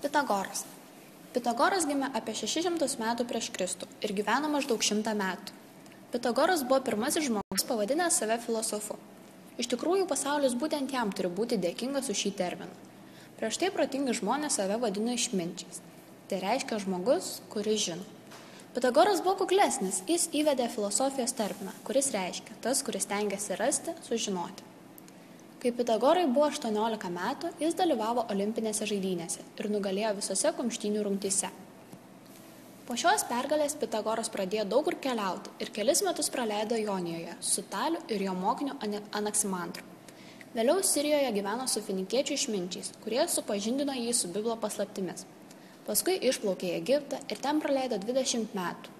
Pitagoras. Pitagoras gimė apie 600 metų prieš Kristų ir gyveno maždaug 100 metų. Pitagoras buvo pirmasis žmogus pavadinęs save filosofu. Iš tikrųjų, pasaulis būtent jam turi būti dėkingas už šį terminą. Prieš tai protingi žmonės save vadino išminčiais. Tai reiškia žmogus, kuris žino. Pitagoras buvo kuklesnis, jis įvedė filosofijos terminą, kuris reiškia tas, kuris stengiasi rasti, sužinoti. Kai Pitagorai buvo 18 metų, jis dalyvavo olimpinėse žaidynėse ir nugalėjo visose kumštynių rungtyse. Po šios pergalės Pitagoras pradėjo daug kur keliauti ir kelis metus praleido Jonijoje su Taliu ir jo mokiniu Anaksimandru. Vėliau Sirijoje gyveno su finikiečių išminčiais, kurie supažindino jį su Biblo paslaptimis. Paskui išplaukė į Egiptą ir ten praleido 20 metų.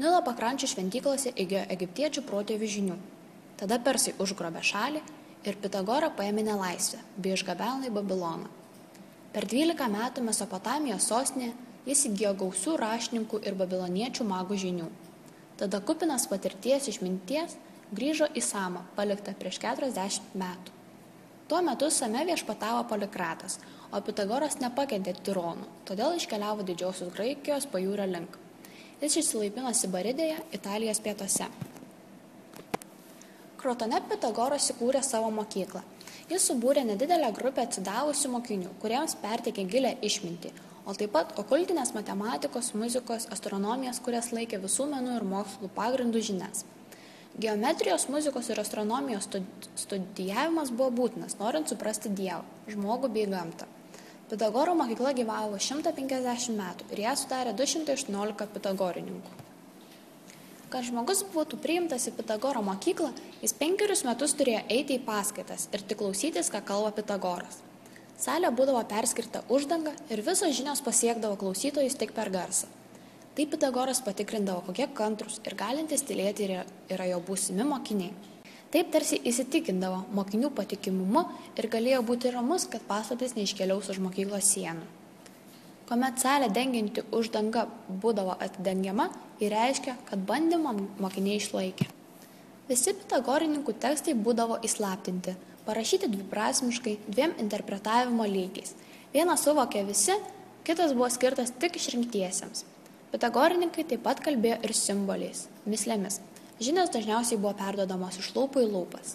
Nilo pakrančių šventyklose įgijo egiptiečių protėvių žinių. Tada persai užgrobė šalį ir Pitagorą paėmė nelaisvę bei išgabeno į Babiloną. Per 12 metų Mesopotamijos sostinėje jis įgijo gausių raštininkų ir babiloniečių magų žinių. Tada kupinas patirties išminties grįžo į Samą, paliktą prieš 40 metų. Tuo metu Same viešpatavo Polikratas, o Pitagoras nepakentė tironų, todėl iškeliavo didžiosios Graikijos pajūrio link. Jis išsilaipino Sibaridėje, Italijos pietuose. Krotone Pitagoras įkūrė savo mokyklą. Jis subūrė nedidelę grupę atsidavusių mokinių, kuriems perteikė gilią išmintį, o taip pat okultinės matematikos, muzikos, astronomijos, kurias laikė visų menų ir mokslų pagrindų žinias. Geometrijos, muzikos ir astronomijos studijavimas buvo būtinas, norint suprasti Dievą, žmogų bei gamtą. Pitagoro mokykla gyvavo 150 metų ir ją sudarė 218 pitagorininkų. Kad žmogus būtų priimtas į Pitagoro mokyklą, jis 5 metus turėjo eiti į paskaitas ir tik klausytis, ką kalba Pitagoras. Salė būdavo perskirta uždanga ir visos žinios pasiekdavo klausytojus tik per garsą. Tai Pitagoras patikrindavo, kokie kantrūs ir galintys tylėti yra jo būsimi mokiniai. Taip tarsi įsitikindavo mokinių patikimumu ir galėjo būti ramus, kad paslaptis neiškeliaus už mokyklos sienų. Kuomet salė dengianti uždanga būdavo atidengiama, ji reiškia, kad bandymą mokiniai išlaikė. Visi pitagorininkų tekstai būdavo įslaptinti, parašyti dviprasmiškai, 2 interpretavimo lygiais. Vieną suvokė visi, kitas buvo skirtas tik išrinktiesiems. Pitagorininkai taip pat kalbėjo ir simboliais, mislėmis. Žinios dažniausiai buvo perduodamos iš lūpų į lūpas.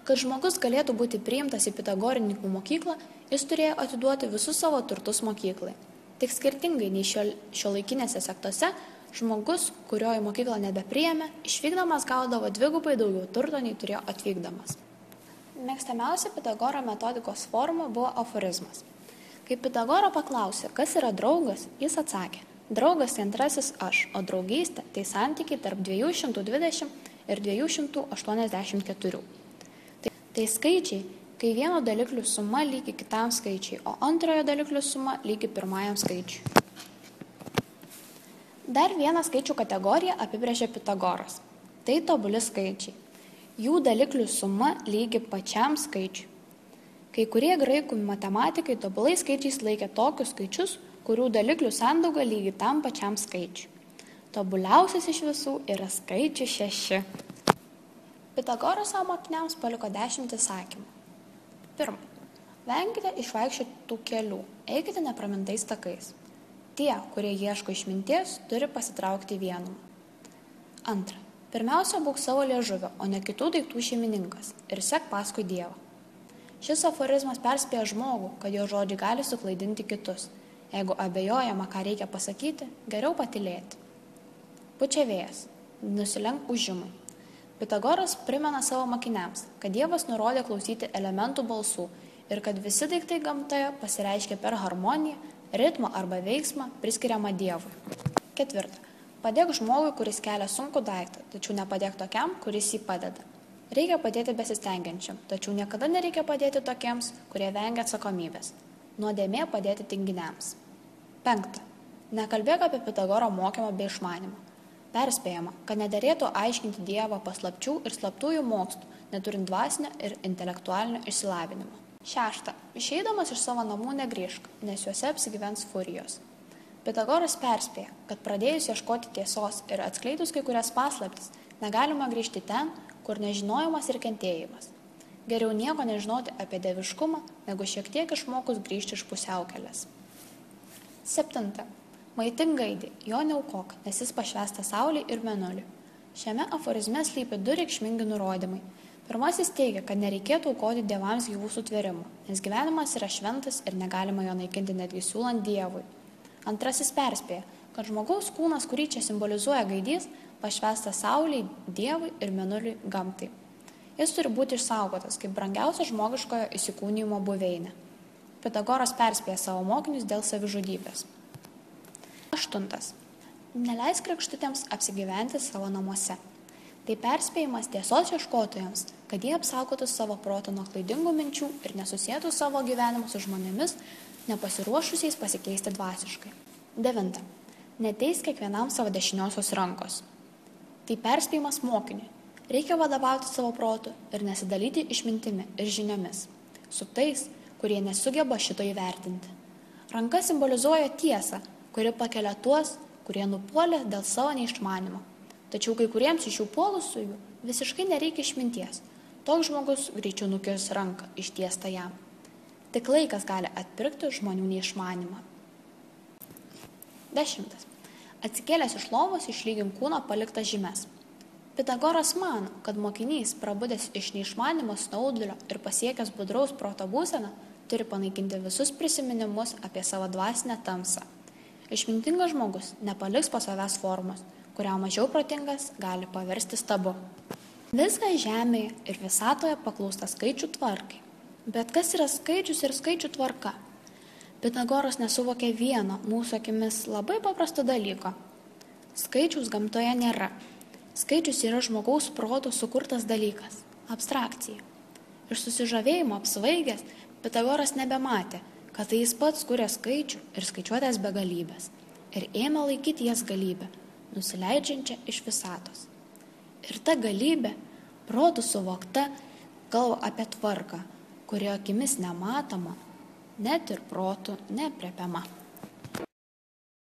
Kad žmogus galėtų būti priimtas į pitagorininkų mokyklą, jis turėjo atiduoti visus savo turtus mokyklai. Tik skirtingai nei šiuolaikinėse sektose, žmogus, kurio į mokyklą nebepriėmė, išvykdamas gaudavo 2 daugiau turto nei turėjo atvykdamas. Mėgstamiausia Pitagoro metodikos forma buvo aforizmas. Kai Pitagoro paklausė, kas yra draugas, jis atsakė: draugas tai antrasis aš, o draugystė tai santykiai tarp 220 ir 284. Tai skaičiai, kai vieno daliklių suma lygi kitam skaičiai, o antrojo daliklių suma lygi pirmajam skaičiui. Dar vieną skaičių kategoriją apibrėžė Pitagoras. Tai tobuli skaičiai. Jų daliklių suma lygi pačiam skaičiui. Kai kurie graikų matematikai tobulai skaičiais laikė tokius skaičius, kurių daliklių sandauga lygi tam pačiam skaičiui. Tobuliausias iš visų yra skaičius 6. Pitagoras savo mokiniams paliko 10 įsakymų. 1. Venkite išvaikščiotų kelių, eikite nepramintais takais. Tie, kurie ieško išminties, turi pasitraukti į vienumą. 2. Pirmiausia, būk savo liežuvio, o ne kitų daiktų šeimininkas ir sek paskui Dievą. Šis aforizmas perspėja žmogų, kad jo žodžiai gali suklaidinti kitus. Jeigu abejojama, ką reikia pasakyti, geriau patylėti. Pučia vėjas, nusilenk ūžimui. Pitagoras primena savo mokiniams, kad Dievas nurodė klausyti elementų balsų ir kad visi daiktai gamtoje pasireiškia per harmoniją, ritmą arba veiksmą priskiriamą Dievui. 4. Padėk žmogui, kuris kelia sunkų daiktą, tačiau nepadėk tokiam, kuris jį padeda. Reikia padėti besistengiančiam, tačiau niekada nereikia padėti tokiems, kurie vengia atsakomybės. Nuodėmė padėti tinginiams. 5. Nekalbėk apie Pitagoro mokymą bei išmanymą. Perspėjama, kad nederėtų aiškinti Dievą paslapčių ir slaptųjų mokslų, neturint dvasinio ir intelektualinio išsilavinimo. 6. Išeidamas iš savo namų negrįžk, nes juose apsigyvens furijos. Pitagoras perspėja, kad pradėjus ieškoti tiesos ir atskleidus kai kurias paslaptis, negalima grįžti ten, kur nežinojimas ir kentėjimas. Geriau nieko nežinoti apie dieviškumą, negu šiek tiek išmokus grįžti iš pusiaukelės. 7. Maitink gaidį, jo neaukok, nes jis pašvęstas saulei ir mėnuliui. Šiame aforizme slypi 2 reikšmingi nurodymai. Pirmasis teigia, kad nereikėtų aukoti dievams gyvų sutvėrimų, nes gyvenimas yra šventas ir negalima jo naikinti netgi siūlant Dievui. Antrasis perspėja, kad žmogaus kūnas, kurį čia simbolizuoja gaidys, pašvęstas saulei, Dievui ir mėnuliui gamtai. Jis turi būti išsaugotas kaip brangiausia žmogiškojo įsikūnijimo buveinė. Pitagoras perspėja savo mokinius dėl savižudybės. 8. Neleisk kregždutėms apsigyventi savo namuose. Tai perspėjimas tiesos ieškotojams, kad jie apsaugotų savo protą nuo klaidingų minčių ir nesusietų savo gyvenimą su žmonėmis, nepasiruošusiais pasikeisti dvasiškai. 9. Neteisk kiekvienam savo dešiniosios rankos. Tai perspėjimas mokiniui. Reikia vadovauti savo protu ir nesidalyti išmintimi ir žiniomis su tais, kurie nesugeba šito įvertinti. Ranka simbolizuoja tiesą, kuri pakelia tuos, kurie nupuolė dėl savo neišmanimo. Tačiau kai kuriems iš jų puolusiųjų visiškai nereikia išminties. Toks žmogus greičiau nukirs ranką ištiestą jam. Tik laikas gali atpirkti žmonių neišmanimą. 10. Atsikėlęs iš lovos išlygink kūno paliktas žymes. Pitagoras mano, kad mokinys, prabudęs iš neišmanimo snaudulio ir pasiekęs budraus proto būseną, turi panaikinti visus prisiminimus apie savo dvasinę tamsą. Išmintingas žmogus nepaliks po savęs formos, kurią mažiau protingas gali paversti stabu. Viskas žemėje ir visatoje paklūsta skaičių tvarkai. Bet kas yra skaičius ir skaičių tvarka? Pitagoras nesuvokė vieno mūsų akimis labai paprasto dalyko. Skaičiaus gamtoje nėra. Skaičius yra žmogaus proto sukurtas dalykas – abstrakcija. Iš susižavėjimo apsvaigęs, Pitagoras nebematė, kad tai jis pats kuria skaičių ir skaičiuotės begalybės ir ėmė laikyti jas galybę, nusileidžiančią iš visatos. Ir ta galybė, protų suvokta, kalba apie tvarką, kuri akimis nematoma, net ir protų neaprėpiama.